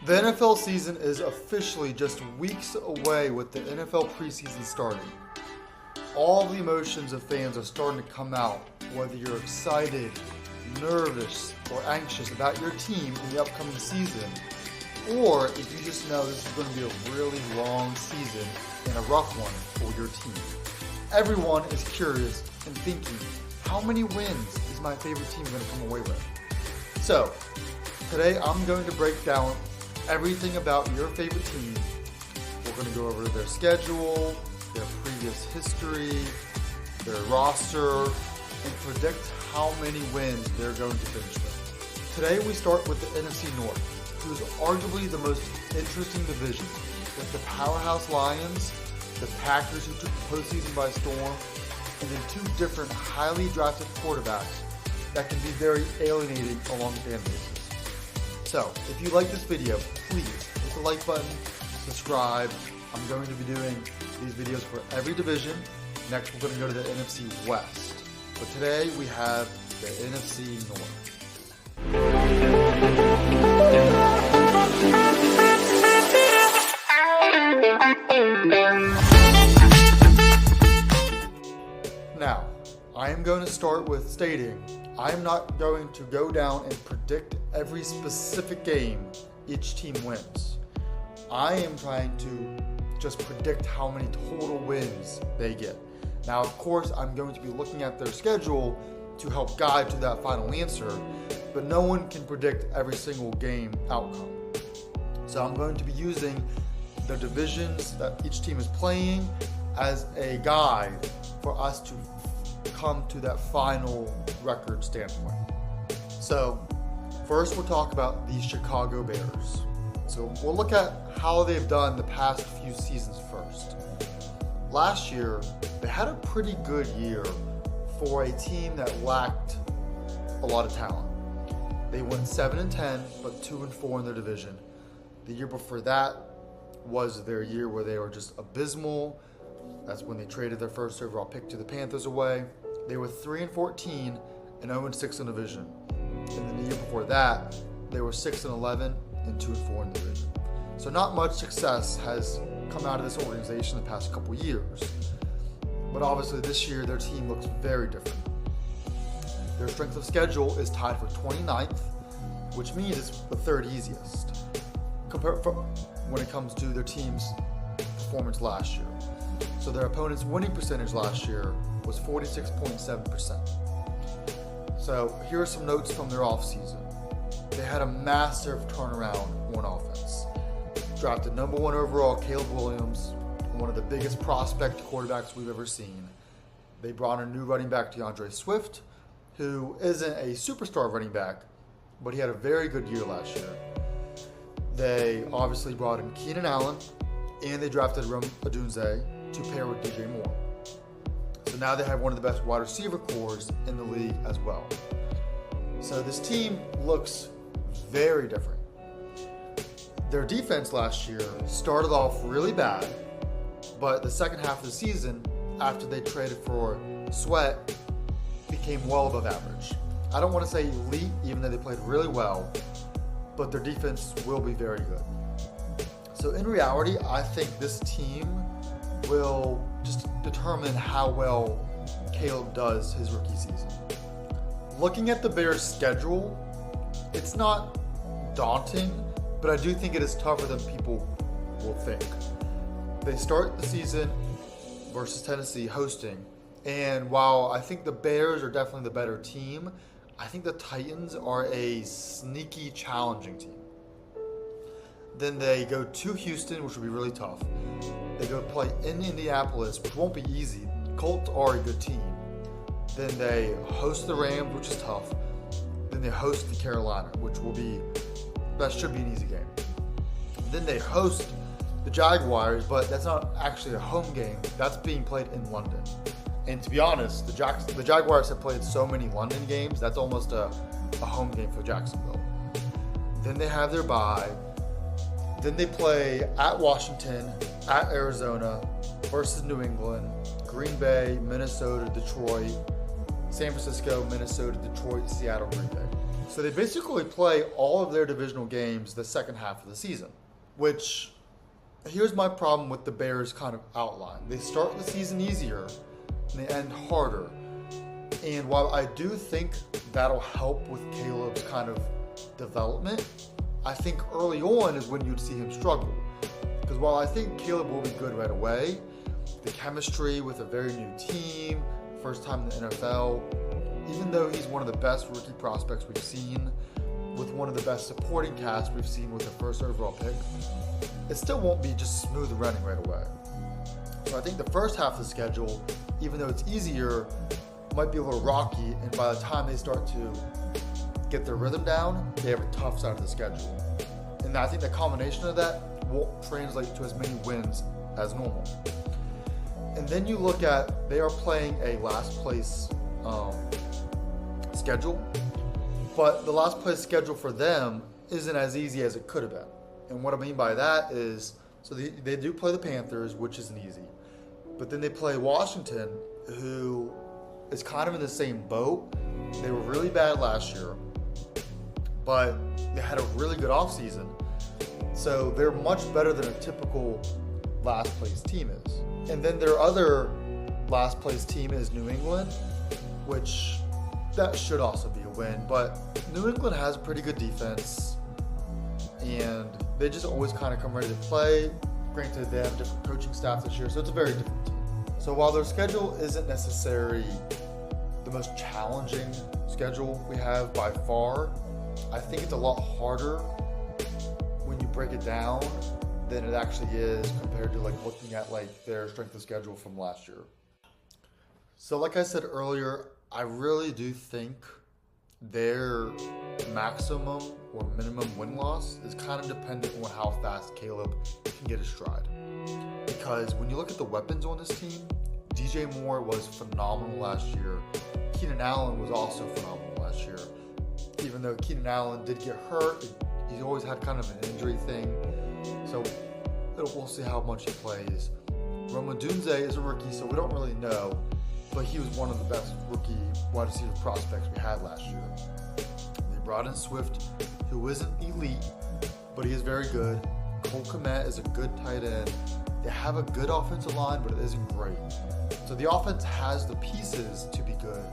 The NFL season is officially just weeks away with the NFL preseason starting. All the emotions of fans are starting to come out, whether you're excited, nervous, or anxious about your team in the upcoming season, or if you just know this is going to be a really long season and a rough one for your team. Everyone is curious and thinking, how many wins is my favorite team going to come away with? So, today I'm going to break down everything about your favorite team. We're going to go over their schedule, their previous history, their roster, and predict how many wins they're going to finish with. Today we start with the NFC North, who's arguably the most interesting division, with the powerhouse Lions, the Packers who took the postseason by storm, and then two different highly drafted quarterbacks that can be very alienating along fan bases. So, if you like this video, please hit the like button, subscribe. I'm going to be doing these videos for every division. Next, we're going to go to the NFC West. But today, we have the NFC North. Now, I am going to start with stating I am not going to go down and predict every specific game each team wins. I am trying to just predict how many total wins they get. Now, of course, I'm going to be looking at their schedule to help guide to that final answer, but no one can predict every single game outcome. So I'm going to be using the divisions that each team is playing as a guide for us to come to that final record standpoint. So first we'll talk about the Chicago Bears. So we'll look at how they've done the past few seasons first. Last year, they had a pretty good year for a team that lacked a lot of talent. They went 7-10, but 2-4 in their division. The year before that was their year where they were just abysmal. That's when they traded their first overall pick to the Panthers away. They were 3-14 and 0-6 in the division. And then the year before that, they were 6-11 and 2-4 in the division. So not much success has come out of this organization the past couple years. But obviously this year, their team looks very different. Their strength of schedule is tied for 29th, which means it's the third easiest when it comes to their team's performance last year. So their opponent's winning percentage last year was 46.7%. So here are some notes from their offseason. They had a massive turnaround on offense. Drafted number 1 overall Caleb Williams, one of the biggest prospect quarterbacks we've ever seen. They brought in a new running back, DeAndre Swift, who isn't a superstar running back, but he had a very good year last year. They obviously brought in Keenan Allen, and they drafted Rome Odunze to pair with DJ Moore. So now they have one of the best wide receiver cores in the league as well. So this team looks very different. Their defense last year started off really bad, but the second half of the season, after they traded for Sweat, became well above average. I don't want to say elite, even though they played really well, but their defense will be very good. So in reality, I think this team will just determine how well Caleb does his rookie season. Looking at the Bears' schedule, it's not daunting, but I do think it is tougher than people will think. They start the season versus Tennessee hosting, and while I think the Bears are definitely the better team, I think the Titans are a sneaky, challenging team. Then they go to Houston, which will be really tough. They go play in Indianapolis, which won't be easy. Colts are a good team. Then they host the Rams, which is tough. Then they host the Carolina, that should be an easy game. Then they host the Jaguars, but that's not actually a home game. That's being played in London. And to be honest, the Jaguars have played so many London games, that's almost a home game for Jacksonville. Then they have their bye. Then they play at Washington, at Arizona, versus New England, Green Bay, Minnesota, Detroit, San Francisco, Minnesota, Detroit, Seattle, Green Bay. So they basically play all of their divisional games the second half of the season, which here's my problem with the Bears kind of outline. They start the season easier and they end harder. And while I do think that'll help with Caleb's kind of development, I think early on is when you'd see him struggle. Because while I think Caleb will be good right away, the chemistry with a very new team, first time in the NFL, even though he's one of the best rookie prospects we've seen, with one of the best supporting casts we've seen with the first overall pick, it still won't be just smooth running right away. So I think the first half of the schedule, even though it's easier, might be a little rocky, and by the time they start to get their rhythm down, they have a tough side of the schedule. And I think the combination of that won't translate to as many wins as normal. And then you look at, they are playing a last place schedule, but the last place schedule for them isn't as easy as it could have been. And what I mean by that is, so they do play the Panthers, which isn't easy, but then they play Washington, who is kind of in the same boat. They were really bad last year, but they had a really good offseason. So they're much better than a typical last place team is. And then their other last place team is New England, which that should also be a win. But New England has a pretty good defense, and they just always kind of come ready to play. Granted, they have a different coaching staff this year, so it's a very different team. So while their schedule isn't necessarily the most challenging schedule we have by far, I think it's a lot harder when you break it down than it actually is compared to like looking at like their strength of schedule from last year. So like I said earlier, I really do think their maximum or minimum win-loss is kind of dependent on how fast Caleb can get his stride. Because when you look at the weapons on this team, DJ Moore was phenomenal last year. Keenan Allen was also phenomenal last year. Even though Keenan Allen did get hurt, he's always had kind of an injury thing. So we'll see how much he plays. Rome Odunze is a rookie, so we don't really know. But he was one of the best rookie wide receiver prospects we had last year. They brought in Swift, who isn't elite, but he is very good. Cole Kmet is a good tight end. They have a good offensive line, but it isn't great. So the offense has the pieces to be good.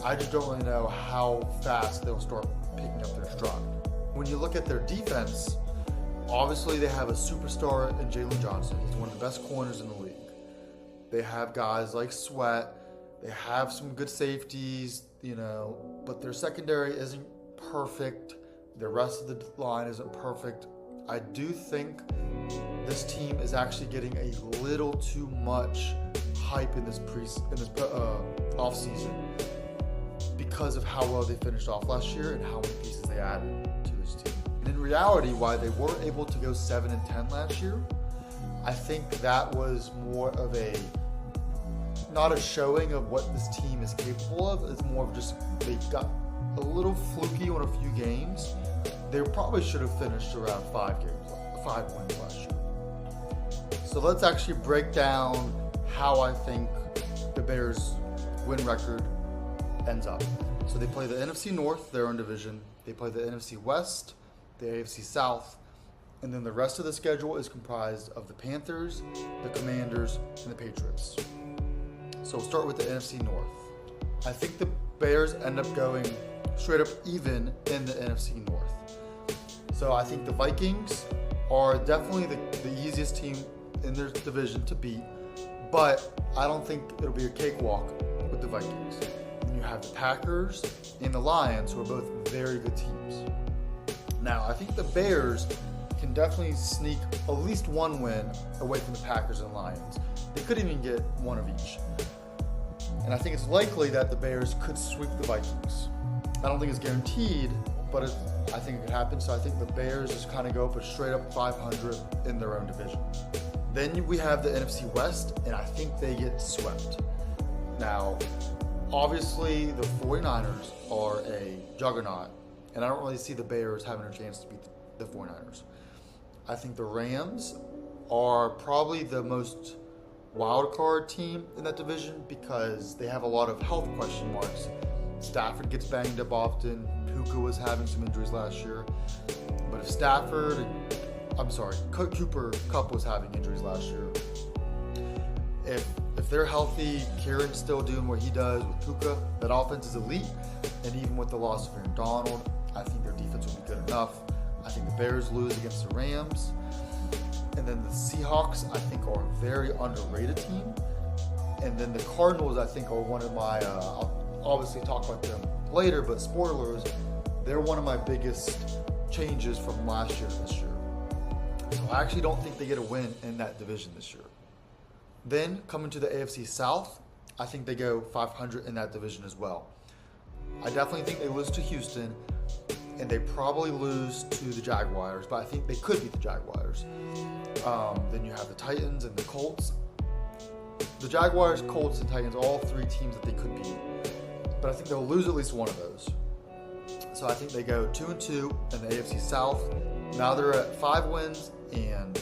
I just don't really know how fast they'll start picking up their stride. When you look at their defense, obviously they have a superstar in Jalen Johnson. He's one of the best corners in the league. They have guys like Sweat. They have some good safeties, but their secondary isn't perfect. The rest of the line isn't perfect. I do think this team is actually getting a little too much hype in this off season because of how well they finished off last year and how many pieces they added to this team. And in reality, why they weren't able to go 7-10 last year, I think that was more of not a showing of what this team is capable of. It's more of just they got a little fluky on a few games. They probably should have finished around 5 wins last year. So let's actually break down how I think the Bears' win record ends up. So they play the NFC North, their own division. They play the NFC West, the AFC South, and then the rest of the schedule is comprised of the Panthers, the Commanders, and the Patriots. So we'll start with the NFC North. I think the Bears end up going straight up even in the NFC North. So I think the Vikings are definitely the easiest team in their division to beat, but I don't think it'll be a cakewalk with the Vikings. And you have the Packers and the Lions, who are both very good teams. Now, I think the Bears can definitely sneak at least one win away from the Packers and Lions. They could even get one of each. And I think it's likely that the Bears could sweep the Vikings. I don't think it's guaranteed, but I think it could happen. So I think the Bears just kind of go up a straight up 500 in their own division. Then we have the NFC West, and I think they get swept. Now, obviously, the 49ers are a juggernaut, and I don't really see the Bears having a chance to beat the 49ers. I think the Rams are probably the most wild card team in that division because they have a lot of health question marks Stafford gets banged up often. Puka was having some injuries last year. But if Cooper Kupp was having injuries last year. If they're healthy, Kieran's still doing what he does with Puka, that offense is elite. And even with the loss of Aaron Donald, I think their defense will be good enough. I think the Bears lose against the Rams. And then the Seahawks, I think, are a very underrated team. And then the Cardinals, I think, are one of my, I'll obviously talk about them later, but spoilers, they're one of my biggest changes from last year to this year. So I actually don't think they get a win in that division this year. Then, coming to the AFC South, I think they go 500 in that division as well. I definitely think they lose to Houston, and they probably lose to the Jaguars, but I think they could beat the Jaguars. Then you have the Titans and the Colts. The Jaguars, Colts, and Titans, all three teams that they could beat. But I think they'll lose at least one of those. So I think they go 2-2 in the AFC South. Now they're at 5 wins and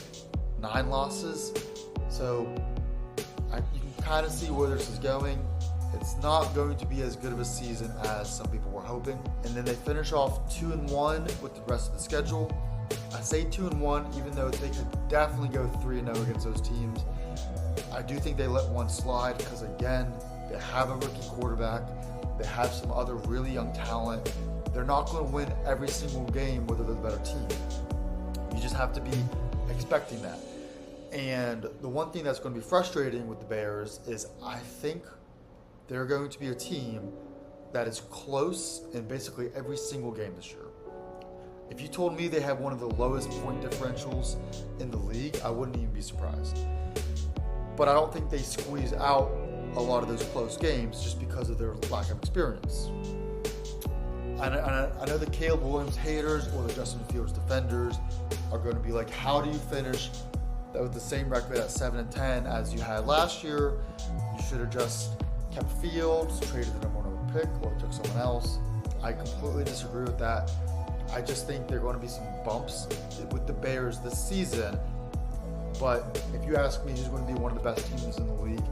9 losses. So you can kind of see where this is going. It's not going to be as good of a season as some people were hoping. And then they finish off 2-1 with the rest of the schedule. I say 2-1, even though they could definitely go 3-0 against those teams. I do think they let one slide because, again, they have a rookie quarterback. They have some other really young talent. They're not going to win every single game whether they're the better team. You just have to be expecting that. And the one thing that's going to be frustrating with the Bears is I think they're going to be a team that is close in basically every single game this year. If you told me they have one of the lowest point differentials in the league, I wouldn't even be surprised. But I don't think they squeeze out a lot of those close games just because of their lack of experience. I know the Caleb Williams haters or the Justin Fields defenders are going to be like, how do you finish with the same record at 7-10 as you had last year? You should have just kept Fields, traded the number 1 pick, or took someone else. I completely disagree with that. I just think there are going to be some bumps with the Bears this season. But if you ask me who's going to be one of the best teams in the league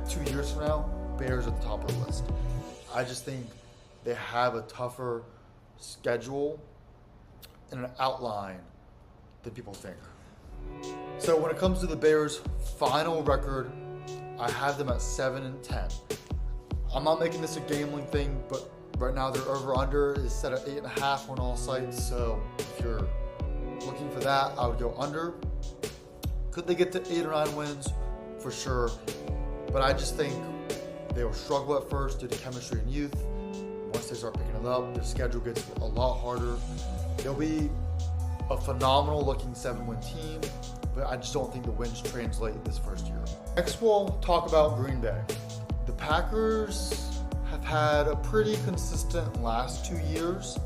2 years from now, Bears are at the top of the list. I just think they have a tougher schedule and an outline than people think. So when it comes to the Bears' final record, I have them at 7-10. I'm not making this a gambling thing, but right now their over-under is set at 8.5 on all sites. So if you're looking for that, I would go under. Could they get to 8 or 9 wins? For sure. But I just think they will struggle at first due to chemistry and youth. Once they start picking it up, their schedule gets a lot harder. They'll be a phenomenal looking 7-win team, but I just don't think the wins translate this first year. Next, we'll talk about Green Bay. The Packers have had a pretty consistent last 2 years,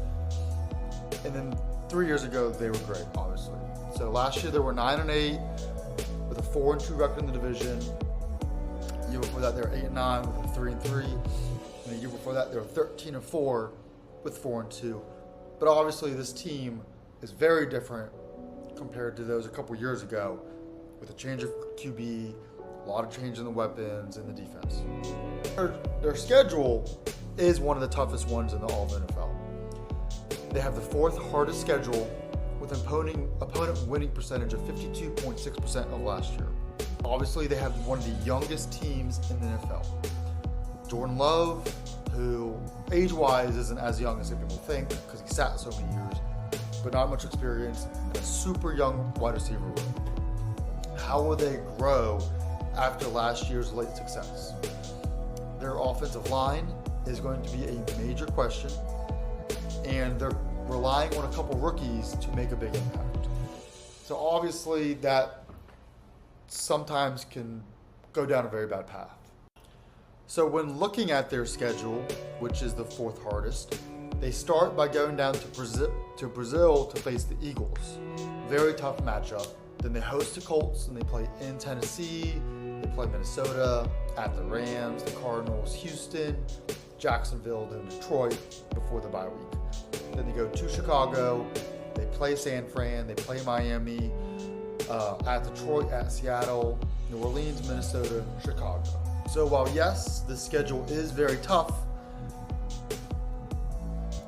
and then 3 years ago they were great, obviously. So last year they were 9-8 with a 4-2 record in the division. The year before that they were 8-9 with a 3-3, and the year before that they were 13-4 with 4-2. But obviously this team is very different compared to those a couple years ago, with a change of QB, a lot of change in the weapons and the defense. Their schedule is one of the toughest ones in all of the NFL. They have the 4th hardest schedule with an opponent winning percentage of 52.6% of last year. Obviously, they have one of the youngest teams in the NFL. Jordan Love, who age-wise isn't as young as some people think because he sat so many years, but not much experience, and a super young wide receiver room. How will they grow after last year's late success? Their offensive line is going to be a major question, and they're relying on a couple rookies to make a big impact. So obviously that sometimes can go down a very bad path. So when looking at their schedule, which is the 4th hardest, they start by going down to Brazil to face the Eagles. Very tough matchup. Then they host the Colts and they play in Tennessee. They play Minnesota, at the Rams, the Cardinals, Houston, Jacksonville, then Detroit before the bye week. Then they go to Chicago. They play San Fran. They play Miami, at Detroit, at Seattle, New Orleans, Minnesota, Chicago. So while yes, the schedule is very tough,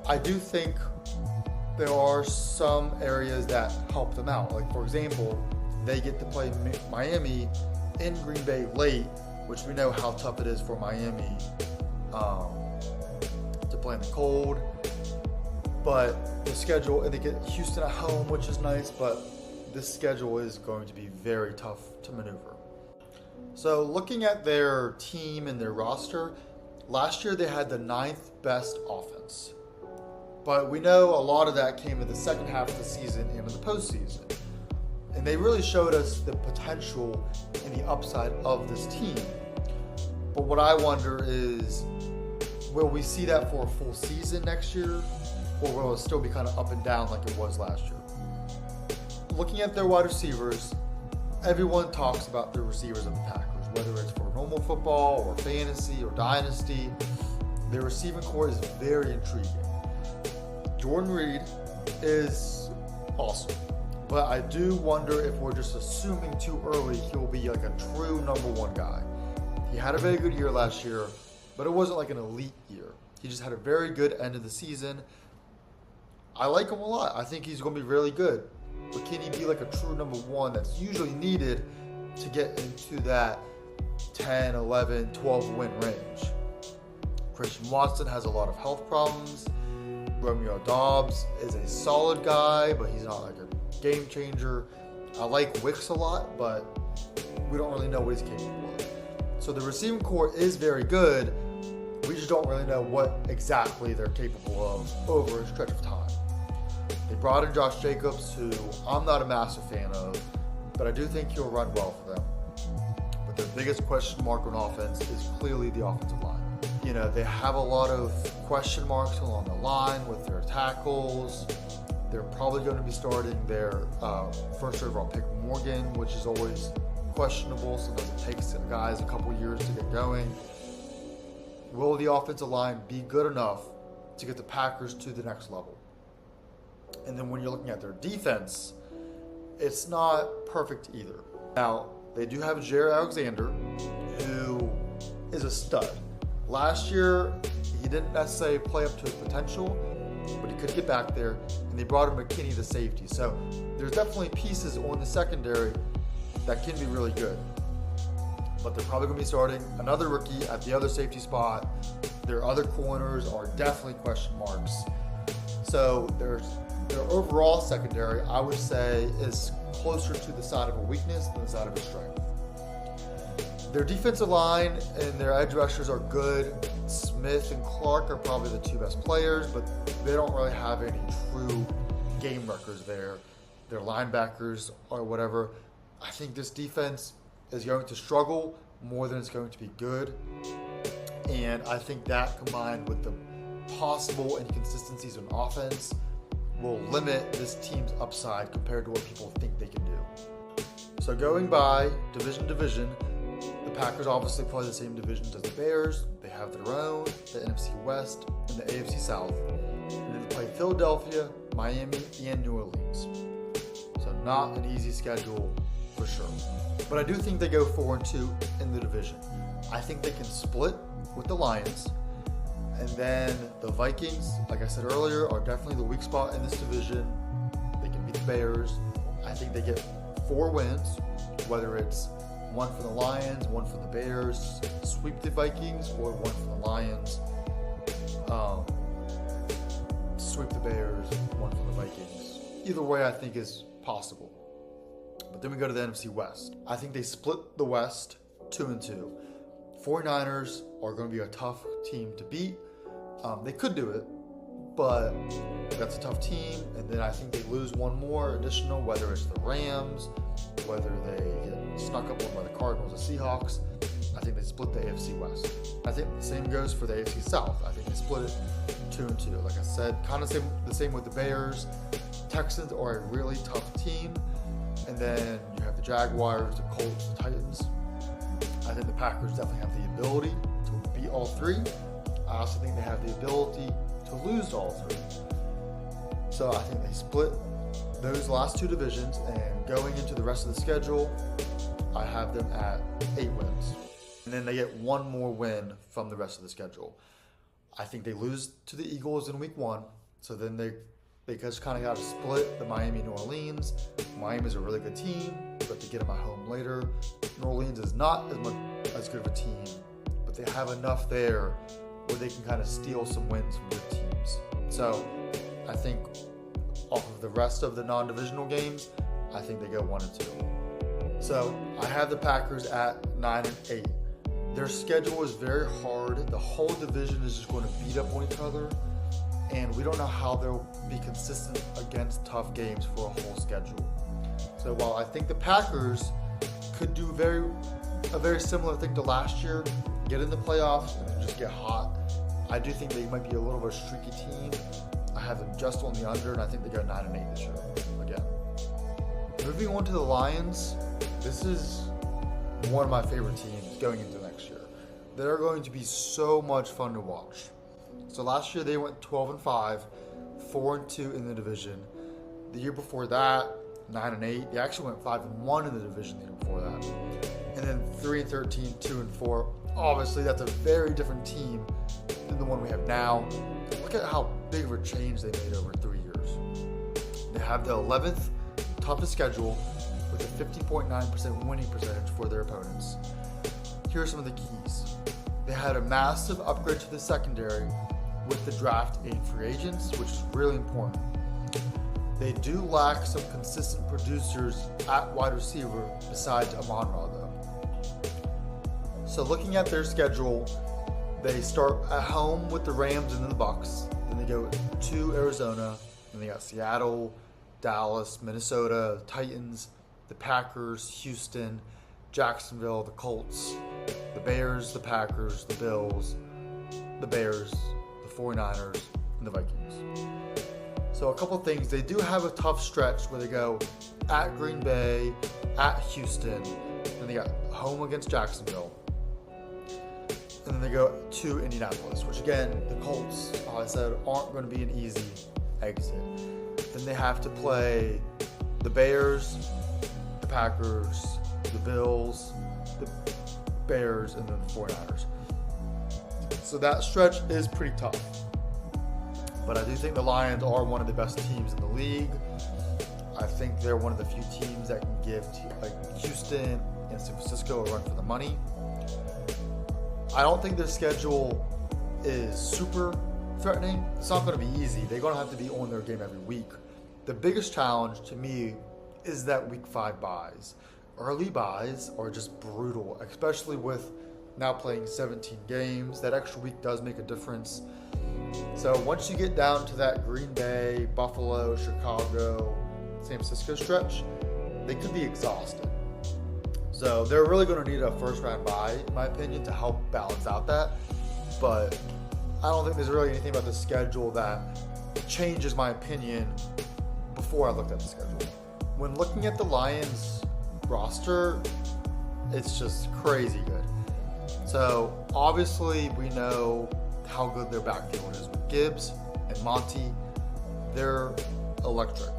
I do think there are some areas that help them out. Like, for example, they get to play Miami in Green Bay late, which we know how tough it is for Miami to play in the cold. But the schedule, and they get Houston at home, which is nice, but this schedule is going to be very tough to maneuver. So looking at their team and their roster, last year they had the 9th best offense. But we know a lot of that came in the second half of the season and in the postseason. And they really showed us the potential and the upside of this team. But what I wonder is, will we see that for a full season next year? Or will it still be kind of up and down like it was last year? Looking at their wide receivers, everyone talks about the receivers of the Packers, whether it's for normal football or fantasy or dynasty. Their receiving core is very intriguing. Jordan Reed is awesome, but I do wonder if we're just assuming too early he'll be like a true number one guy. He had a very good year last year, but it wasn't like an elite year. He just had a very good end of the season. I like him a lot. I think he's going to be really good. But can he be like a true number one that's usually needed to get into that 10, 11, 12 win range? Christian Watson has a lot of health problems. Romeo Doubs is a solid guy, but he's not like a game changer. I like Wicks a lot, but we don't really know what he's capable of. So the receiving core is very good. We just don't really know what exactly they're capable of over a stretch of time. They brought in Josh Jacobs, who I'm not a massive fan of, but I do think he'll run well for them. But their biggest question mark on offense is clearly the offensive line. You know, they have a lot of question marks along the line with their tackles. They're probably going to be starting their first overall pick Morgan, which is always questionable. Sometimes it takes guys a couple years to get going. Will the offensive line be good enough to get the Packers to the next level? And then when you're looking at their defense, it's not perfect either. Now, they do have Jair Alexander, who is a stud. Last year, he didn't necessarily play up to his potential, but he could get back there, and they brought in McKinney, the safety. So there's definitely pieces on the secondary that can be really good. But they're probably going to be starting another rookie at the other safety spot. Their other corners are definitely question marks. So their overall secondary, I would say, is closer to the side of a weakness than the side of a strength. Their defensive line and their edge rushers are good. Smith and Clark are probably the two best players, but they don't really have any true game wreckers there. Their linebackers or whatever. I think this defense is going to struggle more than it's going to be good. And I think that, combined with the possible inconsistencies on offense, will limit this team's upside compared to what people think they can do. So going by division, the Packers obviously play the same divisions as the Bears. They have their own, the NFC West and the AFC South. And then they play Philadelphia, Miami, and New Orleans. So not an easy schedule for sure. But I do think they go 4-2 in the division. I think they can split with the Lions. And then the Vikings, like I said earlier, are definitely the weak spot in this division. They can beat the Bears. I think they get 4 wins, whether it's one for the Lions, one for the Bears, sweep the Vikings, or one for the Lions, sweep the Bears, one for the Vikings. Either way, I think is possible. But then we go to the NFC West. I think they split the West 2-2. 49ers are going to be a tough team to beat. They could do it, but that's a tough team. And then I think they lose one more additional, whether it's the Rams, whether they get snuck up on by the Cardinals or Seahawks. I think they split the AFC West. I think the same goes for the AFC South. I think they split it 2-2. Like I said, kind of the same with the Bears. Texans are a really tough team. And then you have the Jaguars, the Colts, the Titans. I think the Packers definitely have the ability to beat all 3. I also think they have the ability to lose all 3. So I think they split those last 2 divisions, and going into the rest of the schedule, I have them at 8 wins. And then they get one more win from the rest of the schedule. I think they lose to the Eagles in week 1. So then they just kind of got to split the Miami New Orleans. Miami's a really good team, but to get them at home later. New Orleans is not as good of a team, but they have enough there where they can kind of steal some wins from good teams. So I think off of the rest of the non-divisional games, I think they go 1-2. So I have the Packers at 9-8. Their schedule is very hard. The whole division is just going to beat up on each other, and we don't know how they'll be consistent against tough games for a whole schedule. So while I think the Packers could do a very similar thing to last year, get in the playoffs and just get hot, I do think they might be a little bit of a streaky team. I have them just on the under, and I think they go 9-8 this year again. Moving on to the Lions, this is one of my favorite teams going into next year. They're going to be so much fun to watch. So last year they went 12-5, 4-2 in the division. The year before that, 9-8. They actually went 5-1 in the division the year before that. And then 3-13, 2-4. Obviously, that's a very different team than the one we have now. Look at how big of a change they made over 3 years. They have the 11th toughest schedule with a 50.9% winning percentage for their opponents. Here are some of the keys. They had a massive upgrade to the secondary with the draft 8 free agents, which is really important. They do lack some consistent producers at wide receiver besides Amon-Ra though. So looking at their schedule, they start at home with the Rams and then the Bucs. Then they go to Arizona, and they got Seattle, Dallas, Minnesota, the Titans, the Packers, Houston, Jacksonville, the Colts, the Bears, the Packers, the Bills, the Bears, the 49ers, and the Vikings. So a couple things. They do have a tough stretch where they go at Green Bay, at Houston, then they got home against Jacksonville, and then they go to Indianapolis, which again, the Colts, like I said, aren't going to be an easy exit. Then they have to play the Bears, the Packers, the Bills, the Bears, and then the 49ers. So that stretch is pretty tough. But I do think the Lions are one of the best teams in the league. I think they're one of the few teams that can give Houston and San Francisco a run for the money. I don't think their schedule is super threatening. It's not going to be easy. They're going to have to be on their game every week. The biggest challenge to me is that week 5 buys. Early buys are just brutal, especially with now playing 17 games. That extra week does make a difference. So once you get down to that Green Bay, Buffalo, Chicago, San Francisco stretch, they could be exhausted. So they're really going to need a first round bye, in my opinion, to help balance out that. But I don't think there's really anything about the schedule that changes my opinion before I looked at the schedule. When looking at the Lions roster, it's just crazy good. So obviously we know how good their backfield is with Gibbs and Monty. They're electric.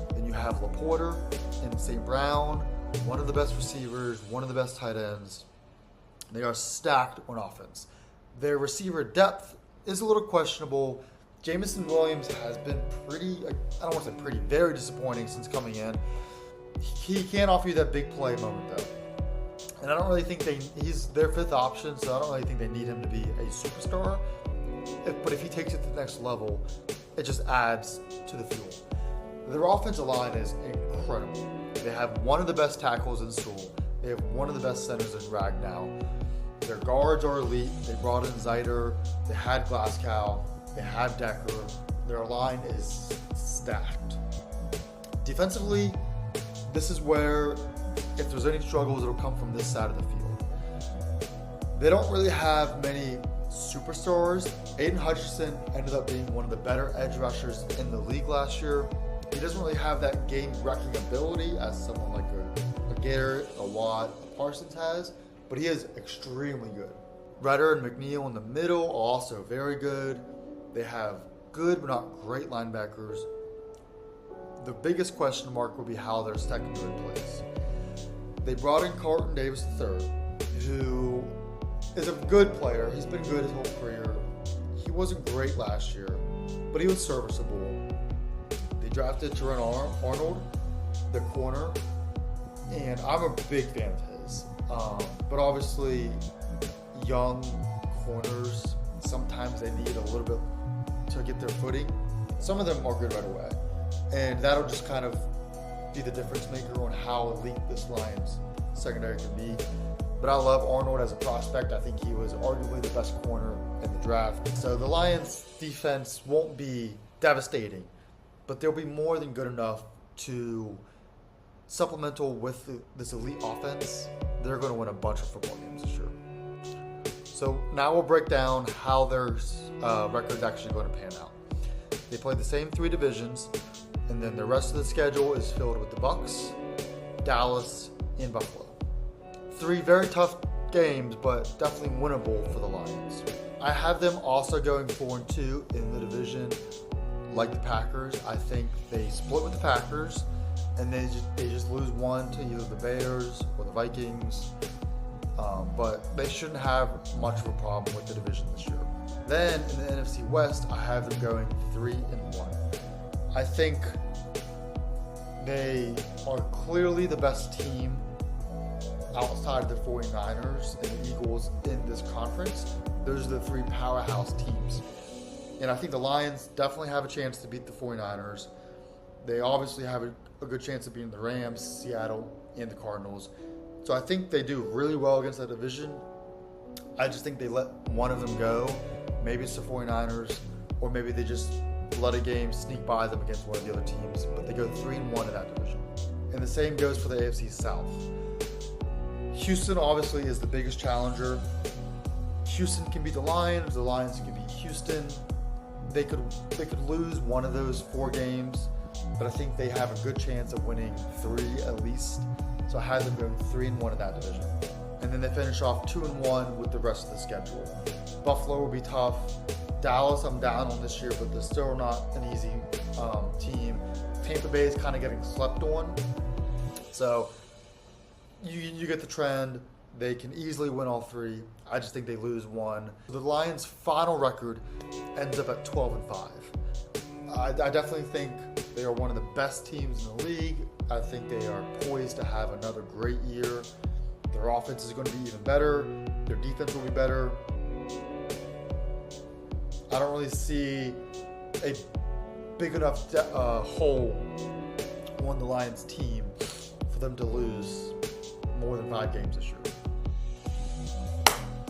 Then you have LaPorta and St. Brown, one of the best receivers, one of the best tight ends. They are stacked on offense. Their receiver depth is a little questionable. Jameson Williams has been very disappointing since coming in. He can't offer you that big play moment though. And I don't really think he's their 5th option, so I don't really think they need him to be a superstar. But if he takes it to the next level, it just adds to the fuel. Their offensive line is incredible. They have one of the best tackles in Sewell. They have one of the best centers in Ragnow. Their guards are elite. They brought in Zeiter. They had Glasgow. They had Decker. Their line is stacked. Defensively, this is where, if there's any struggles, it'll come from this side of the field. They don't really have many superstars. Aiden Hutchinson ended up being one of the better edge rushers in the league last year. He doesn't really have that game-wrecking ability as someone like a Garrett, a Watt, a Parsons has, but he is extremely good. Redder and McNeil in the middle are also very good. They have good but not great linebackers. The biggest question mark will be how their secondary plays. They brought in Carlton Davis III, who is a good player. He's been good his whole career. He wasn't great last year, but he was serviceable. They drafted Terrell Arnold, the corner, and I'm a big fan of his. But obviously, young corners, sometimes they need a little bit to get their footing. Some of them are good right away, and that'll just kind of be the difference maker on how elite this Lions secondary can be. But I love Arnold as a prospect. I think he was arguably the best corner in the draft. So the Lions defense won't be devastating, but they'll be more than good enough to supplemental with this elite offense. They're going to win a bunch of football games this year. So now we'll break down how their record's actually going to pan out. They play the same 3 divisions, and then the rest of the schedule is filled with the Bucs, Dallas, and Buffalo. 3 very tough games, but definitely winnable for the Lions. I have them also going 4-2 in the division, like the Packers. I think they split with the Packers, and they just lose one to either the Bears or the Vikings. But they shouldn't have much of a problem with the division this year. Then in the NFC West, I have them going 3-1. I think they are clearly the best team outside of the 49ers and the Eagles in this conference. Those are the 3 powerhouse teams. And I think the Lions definitely have a chance to beat the 49ers. They obviously have a good chance of beating the Rams, Seattle, and the Cardinals. So I think they do really well against that division. I just think they let one of them go. Maybe it's the 49ers, or maybe they just let a game sneak by them against one of the other teams. But they go 3-1 in that division. And the same goes for the AFC South. Houston obviously is the biggest challenger. Houston can beat the Lions can beat Houston. They could lose one of those 4 games, but I think they have a good chance of winning 3 at least. So I had them going 3-1 in that division. And then they finish off 2-1 with the rest of the schedule. Buffalo will be tough. Dallas, I'm down on this year, but they're still not an easy team. Tampa Bay is kind of getting slept on. So you get the trend. They can easily win all 3. I just think they lose 1. The Lions' final record ends up at 12-5. I definitely think they are one of the best teams in the league. I think they are poised to have another great year. Their offense is going to be even better. Their defense will be better. I don't really see a big enough hole on the Lions team for them to lose more than 5 games this year.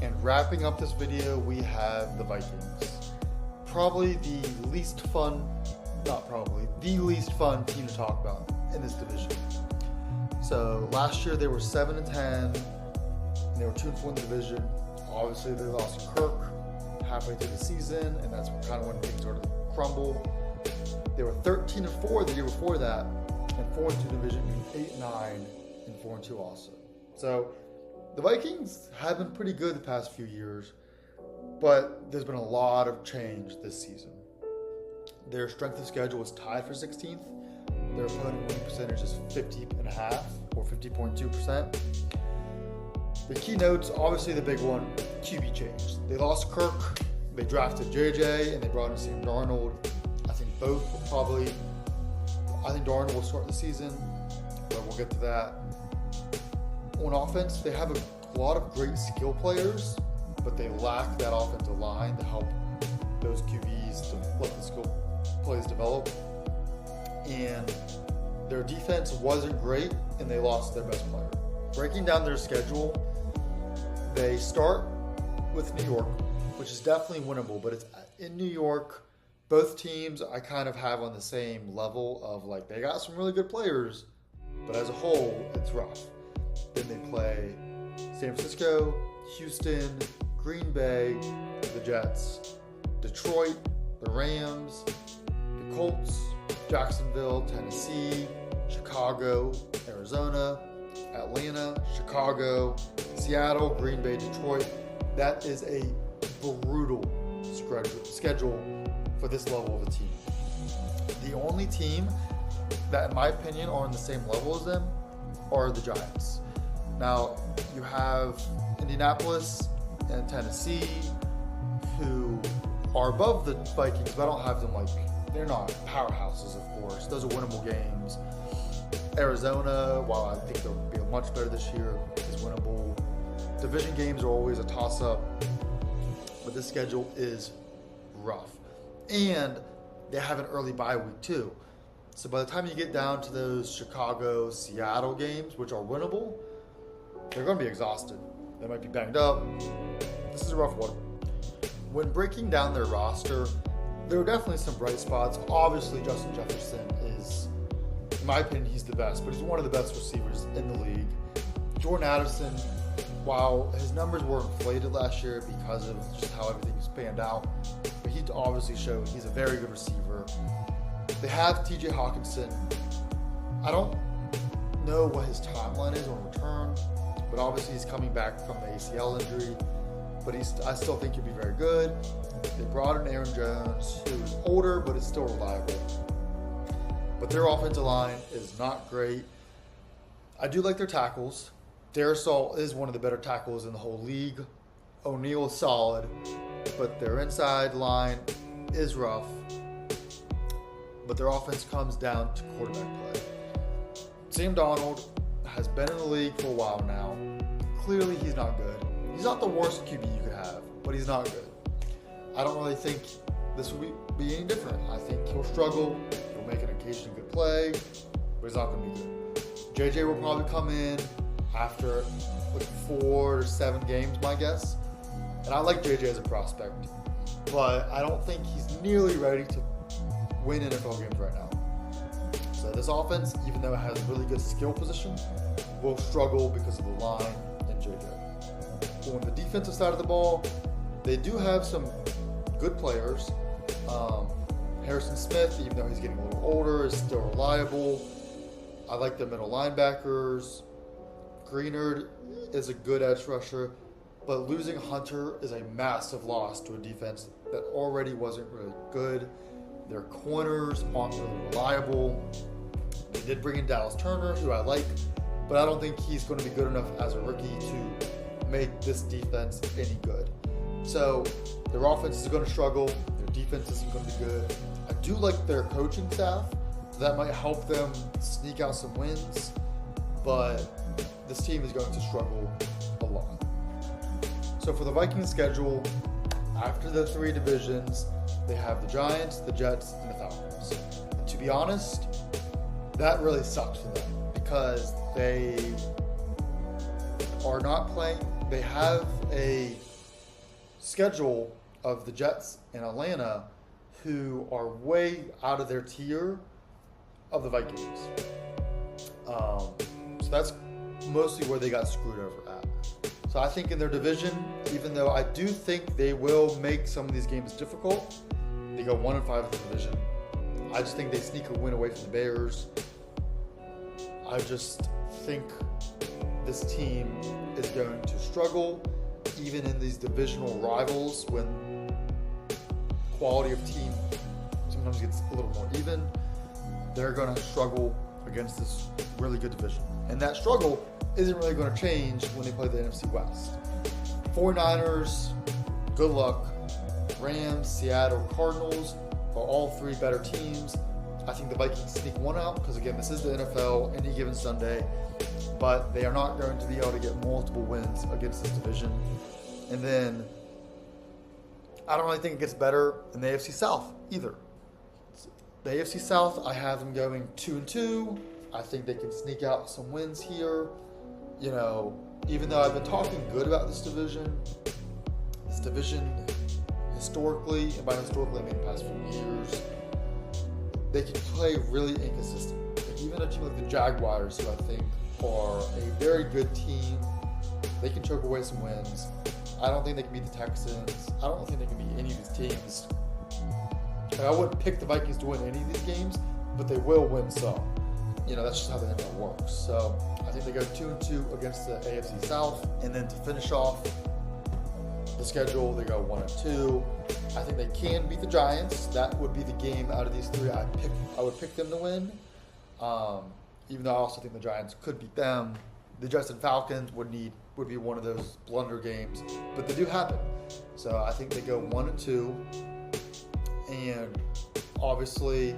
And wrapping up this video, we have the Vikings. Probably the least fun team to talk about in this division. So last year they were 7-10, and they were 2-4 in the division. Obviously they lost Kirk halfway through the season, and that's kind of when things started to crumble. They were 13-4 the year before that, and 4-2 division, 8-9, and 4-2 also. So the Vikings have been pretty good the past few years, but there's been a lot of change this season. Their strength of schedule is tied for 16th. Their opponent winning percentage is 50.5 or 50.2%. The keynotes, obviously the big one, QB change. They lost Kirk, they drafted JJ, and they brought in Sam Darnold. I think both will probably, I think Darnold will start the season, but we'll get to that. On offense, they have a lot of great skill players, but they lack that offensive line to help those QBs to let the skill plays develop. And their defense wasn't great, and they lost their best player. Breaking down their schedule, they start with New York, which is definitely winnable, but it's in New York. Both teams I kind of have on the same level of, like, they got some really good players, but as a whole, it's rough. Then they play San Francisco, Houston, Green Bay, the Jets, Detroit, the Rams, the Colts, Jacksonville, Tennessee, Chicago, Arizona, Atlanta, Chicago, Seattle, Green Bay, Detroit. That is a brutal schedule for this level of a team. The only team that, in my opinion, are on the same level as them are the Giants. Now, you have Indianapolis and Tennessee, who are above the Vikings, but I don't have them like, they're not powerhouses, of course. Those are winnable games. Arizona, while I think they'll be much better this year, is winnable. Division games are always a toss-up, but this schedule is rough. And they have an early bye week too. So by the time you get down to those Chicago, Seattle games, which are winnable, they're going to be exhausted. They might be banged up. This is a rough one. When breaking down their roster, there are definitely some bright spots. Obviously, Justin Jefferson is, in my opinion, he's the best, but he's one of the best receivers in the league. Jordan Addison, while his numbers were inflated last year because of just how everything spanned out, but he obviously showed he's a very good receiver. They have TJ Hawkinson. I don't know what his timeline is on return, but obviously he's coming back from the ACL injury, but I still think he'll be very good. They brought in Aaron Jones, who is older, but is still reliable. But their offensive line is not great. I do like their tackles. Darisaw is one of the better tackles in the whole league. O'Neal is solid, but their inside line is rough. But their offense comes down to quarterback play. Sam Darnold has been in the league for a while now. Clearly, he's not good. He's not the worst QB you could have, but he's not good. I don't really think this will be any different. I think he'll struggle. He'll make an occasional good play, but he's not going to be good. JJ will probably come in after like 4 to 7 games, my guess. And I like JJ as a prospect, but I don't think he's nearly ready to win NFL games right now. So this offense, even though it has really good skill position, will struggle because of the line and JJ. On the defensive side of the ball, they do have some good players. Harrison Smith, even though he's getting a little older, is still reliable. I like the middle linebackers. Greenard is a good edge rusher, but losing Hunter is a massive loss to a defense that already wasn't really good. Their corners aren't really reliable. They did bring in Dallas Turner, who I like, but I don't think he's going to be good enough as a rookie to make this defense any good. So their offense is going to struggle. Their defense isn't going to be good. I do like their coaching staff. That might help them sneak out some wins, but this team is going to struggle a lot. So for the Vikings schedule, after the 3 divisions, they have the Giants, the Jets, and the Falcons. And to be honest, that really sucks for them because they are not playing. They have a schedule of the Jets and Atlanta who are way out of their tier of the Vikings. So that's mostly where they got screwed over at. So I think in their division, even though I do think they will make some of these games difficult, they go 1-5 in the division. I just think they sneak a win away from the Bears. I just think this team is going to struggle, even in these divisional rivals when quality of team sometimes gets a little more even. They're going to struggle against this really good division. And that struggle isn't really going to change when they play the NFC West. 49ers, good luck. Rams, Seattle, Cardinals are all 3 better teams. I think the Vikings sneak one out because, again, this is the NFL any given Sunday, but they are not going to be able to get multiple wins against this division. And then I don't really think it gets better in the AFC South either. The AFC South, I have them going 2-2. I think they can sneak out some wins here. You know, even though I've been talking good about this division historically, and by historically I mean the past few years, they can play really inconsistent. Like even a team like the Jaguars, who I think are a very good team, they can choke away some wins. I don't think they can beat the Texans. I don't think they can beat any of these teams. Like, I wouldn't pick the Vikings to win any of these games, but they will win some. You know, that's just how the NFL works. So I think they go 2-2 against the AFC South, and then to finish off the schedule, they go 1-2. I think they can beat the Giants. That would be the game out of these 3 I would pick them to win. Even though I also think the Giants could beat them. The Jets and Falcons would be one of those blunder games, but they do happen. So I think they go 1-2. and obviously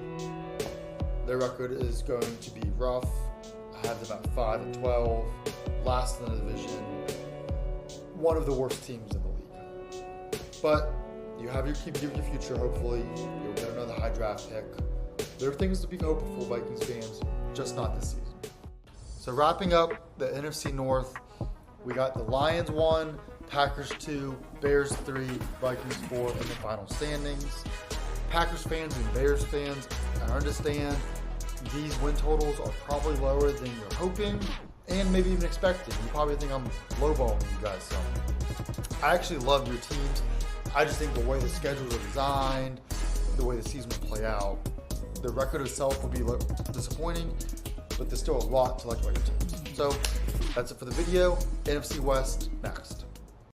their record is going to be rough. I have them at 5-12, last in the division, one of the worst teams in the league. But you have your future. Hopefully, you'll get another high draft pick. There are things to be hopeful for, Vikings fans, just not this season. So wrapping up the NFC North, we got the Lions 1, Packers 2, Bears 3, Vikings 4 in the final standings. Packers fans and Bears fans, I understand these win totals are probably lower than you're hoping and maybe even expecting. You probably think I'm lowballing you guys some. I actually love your teams. I just think the way the schedules are designed, the way the season will play out, the record itself will be disappointing, but there's still a lot to like about your teams. So that's it for the video. NFC West next.